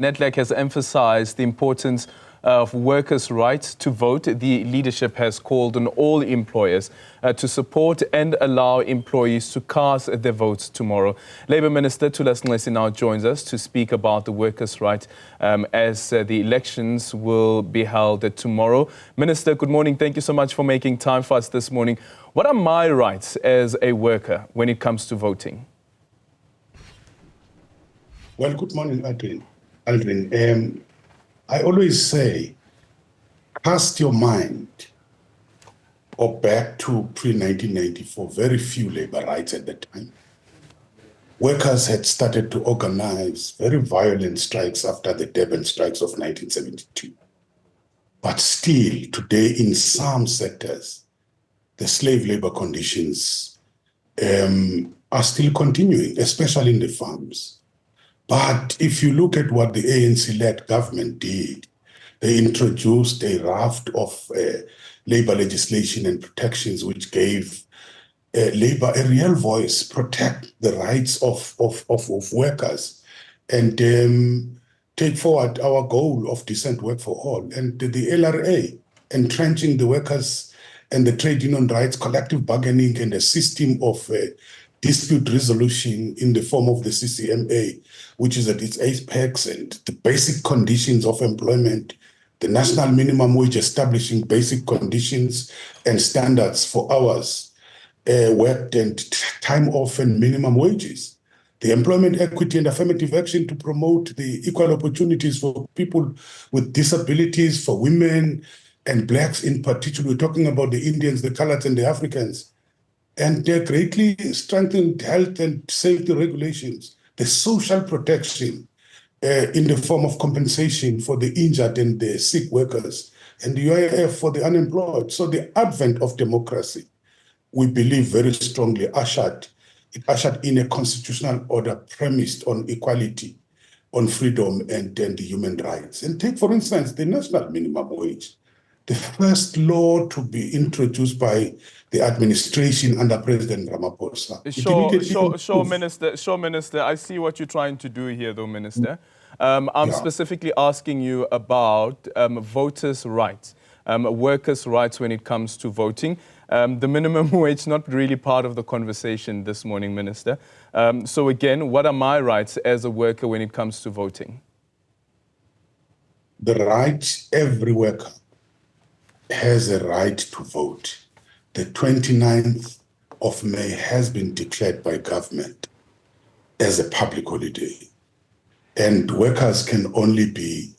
NEDLAC has emphasized the importance of workers' rights to vote. The leadership has called on all employers to support and allow employees to cast their votes tomorrow. Labour Minister Thulas Nxesi now joins us to speak about the workers' right as the elections will be held tomorrow. Minister, good morning. Thank you so much for making time for us this morning. What are my rights as a worker when it comes to voting? Well, good morning, Aldrin. I always say, cast your mind or back to pre-1994, very few labor rights at the time. Workers had started to organize very violent strikes after the Durban strikes of 1972. But still, today, in some sectors, the slave labor conditions are still continuing, especially in the farms. But if you look at what the ANC-led government did, they introduced a raft of labor legislation and protections which gave labor a real voice, protect the rights of workers, and take forward our goal of decent work for all. And the LRA, entrenching the workers and the trade union rights, collective bargaining, and a system of dispute resolution in the form of the CCMA, which is at its apex, and the basic conditions of employment, the national minimum wage establishing basic conditions and standards for hours worked and time off and minimum wages, the employment equity and affirmative action to promote the equal opportunities for people with disabilities, for women and blacks in particular. We're talking about the Indians, the Coloureds and the Africans. And they greatly strengthened health and safety regulations, the social protection in the form of compensation for the injured and the sick workers, and the UIF for the unemployed. So the advent of democracy, we believe very strongly, ushered in a constitutional order premised on equality, on freedom and the human rights. And take, for instance, the national minimum wage. The first law to be introduced by the administration under President Ramaphosa. Sure, Minister. I see what you're trying to do here, though, Minister. I'm specifically asking you about voters' rights, workers' rights when it comes to voting. The minimum wage not really part of the conversation this morning, Minister. So again, what are my rights as a worker when it comes to voting? The right, every worker has a right to vote. The 29th of May has been declared by government as a public holiday. And workers can only be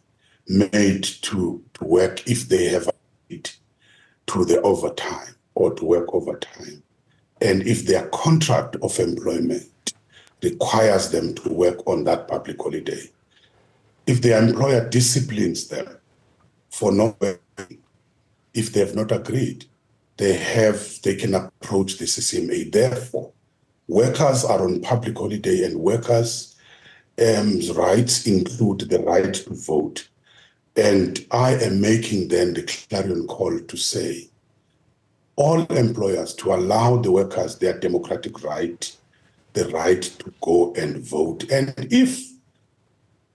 made to work if they have a right to the overtime or to work overtime. And if their contract of employment requires them to work on that public holiday. If their employer disciplines them for not working, if they have not agreed, they can approach the CCMA. Therefore, workers are on public holiday, and workers' rights include the right to vote. And I am making then the clarion call to say, all employers to allow the workers their democratic right, the right to go and vote. And if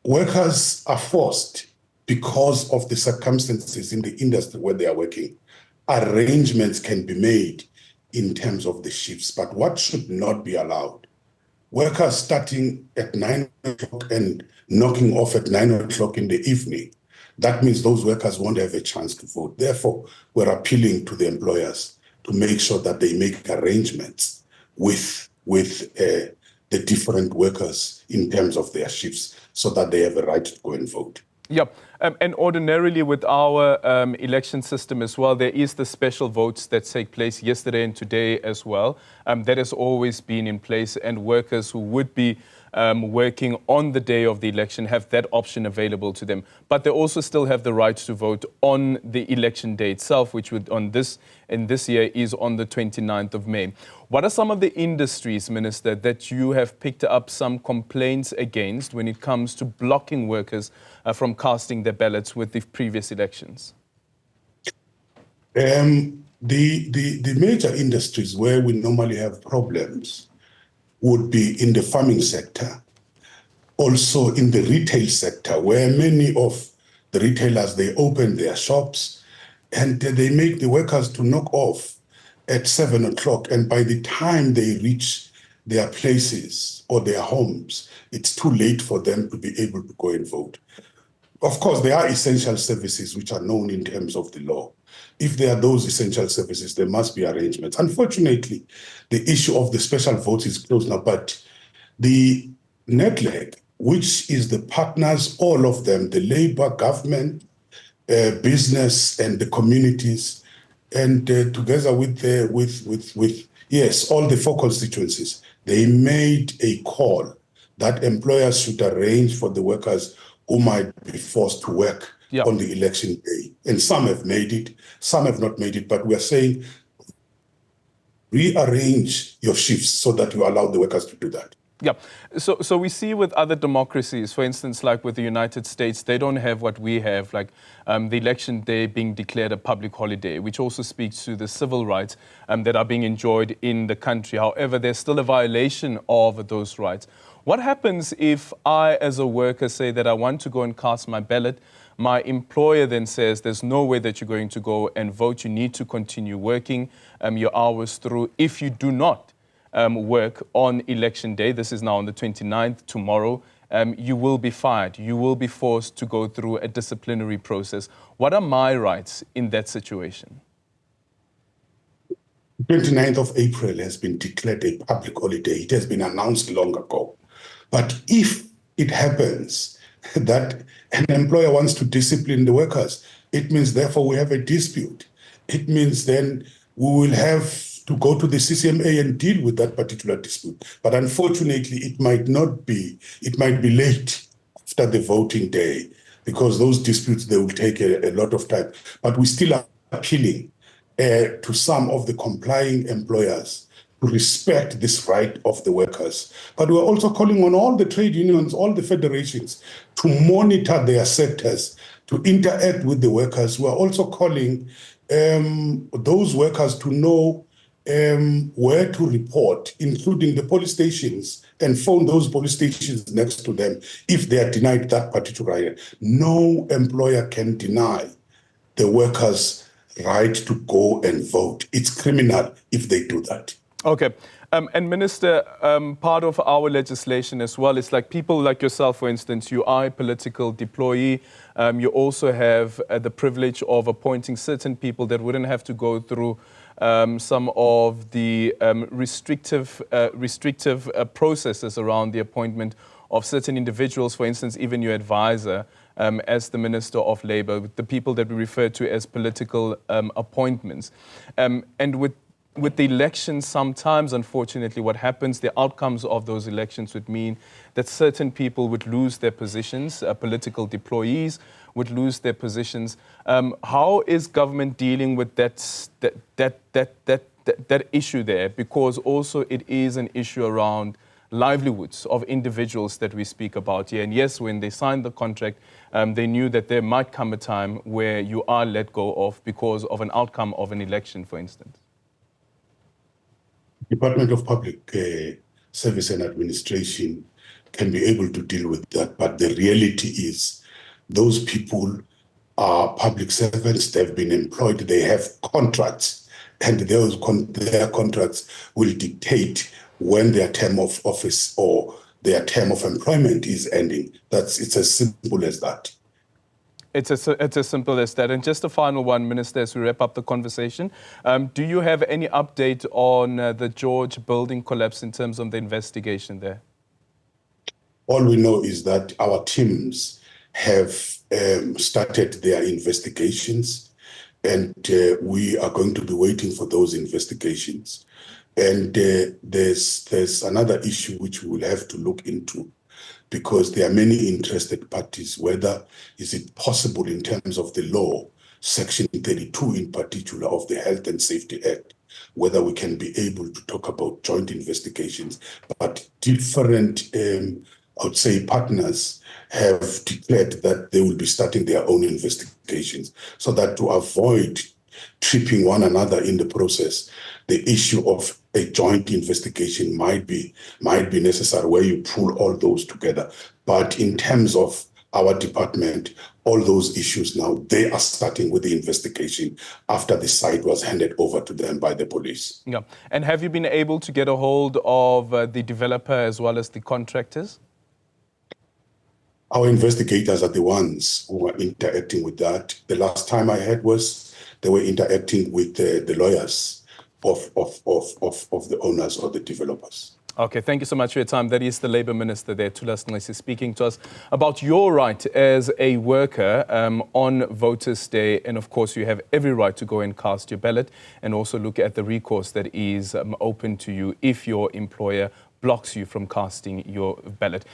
workers are forced because of the circumstances in the industry where they are working, arrangements can be made in terms of the shifts. But what should not be allowed? Workers starting at 9 o'clock and knocking off at 9 o'clock in the evening. That means those workers won't have a chance to vote. Therefore, we're appealing to the employers to make sure that they make arrangements with the different workers in terms of their shifts so that they have a right to go and vote. Yep. And ordinarily with our election system as well, there is the special votes that take place yesterday and today as well. That has always been in place, and workers who would be working on the day of the election have that option available to them. But they also still have the right to vote on the election day itself, which would in this year is on the 29th of May. What are some of the industries, Minister, that you have picked up some complaints against when it comes to blocking workers from casting their ballots with the previous elections? The major industries where we normally have problems would be in the farming sector. also in the retail sector, where many of the retailers, they open their shops and they make the workers to knock off at 7 o'clock. And by the time they reach their places or their homes, it's too late for them to be able to go and vote. Of course, there are essential services which are known in terms of the law. If there are those essential services, there must be arrangements. Unfortunately, the issue of the special votes is closed now, but the NEDLAC, which is the partners, all of them, the Labour government, business and the communities, and together with yes, all the 4 constituencies, they made a call that employers should arrange for the workers who might be forced to work on the election day. And some have made it, some have not made it, but we are saying rearrange your shifts so that you allow the workers to do that. Yeah, so we see with other democracies, for instance, like with the United States, they don't have what we have, like the election day being declared a public holiday, which also speaks to the civil rights that are being enjoyed in the country. However, there's still a violation of those rights. What happens if I, as a worker, say that I want to go and cast my ballot? My employer then says there's no way that you're going to go and vote. You need to continue working your hours through. If you do not work on election day, this is now on the 29th, tomorrow, you will be fired. You will be forced to go through a disciplinary process. What are my rights in that situation? 29th of April has been declared a public holiday. It has been announced long ago. But if it happens that an employer wants to discipline the workers, it means therefore we have a dispute. It means then we will have to go to the CCMA and deal with that particular dispute. But unfortunately, it might be late after the voting day, because those disputes, they will take a lot of time. But we still are appealing to some of the complying employers to respect this right of the workers. But we're also calling on all the trade unions, all the federations to monitor their sectors, to interact with the workers. We're also calling those workers to know where to report, including the police stations, and phone those police stations next to them if they are denied that particular right. No employer can deny the workers' right to go and vote. It's criminal if they do that. Okay. And Minister, part of our legislation as well is like people like yourself, for instance, you are a political deployee. You also have the privilege of appointing certain people that wouldn't have to go through some of the restrictive processes around the appointment of certain individuals, for instance, even your advisor as the Minister of Labour, the people that we refer to as political appointments. And with the elections, sometimes, unfortunately, what happens, the outcomes of those elections would mean that certain people would lose their positions, political deployees would lose their positions. How is government dealing with that issue there? Because also it is an issue around livelihoods of individuals that we speak about here. And yes, when they signed the contract, they knew that there might come a time where you are let go of because of an outcome of an election, for instance. Department of Public Service and Administration can be able to deal with that, but the reality is those people are public servants, they've been employed, they have contracts, and their contracts will dictate when their term of office or their term of employment is ending. It's as simple as that. It's as simple as that. And just a final one, Minister, as we wrap up the conversation. Do you have any update on the George building collapse in terms of the investigation there? All we know is that our teams have started their investigations, and we are going to be waiting for those investigations. And there's another issue which we will have to look into, because there are many interested parties. Whether is it possible in terms of the law, Section 32 in particular of the Health and Safety Act, whether we can be able to talk about joint investigations. But different, I would say, partners have declared that they will be starting their own investigations, so that to avoid tripping one another in the process, the issue of a joint investigation might be necessary, where you pull all those together. But in terms of our department, all those issues now, they are starting with the investigation after the site was handed over to them by the police. Yeah. And have you been able to get a hold of the developer as well as the contractors? Our investigators are the ones who are interacting with that. The last time I heard was they were interacting with the lawyers of the owners or the developers. Okay, thank you so much for your time. That is the Labour Minister there, Thulas Nxesi, speaking to us about your right as a worker on Voters' Day. And of course, you have every right to go and cast your ballot, and also look at the recourse that is open to you if your employer blocks you from casting your ballot.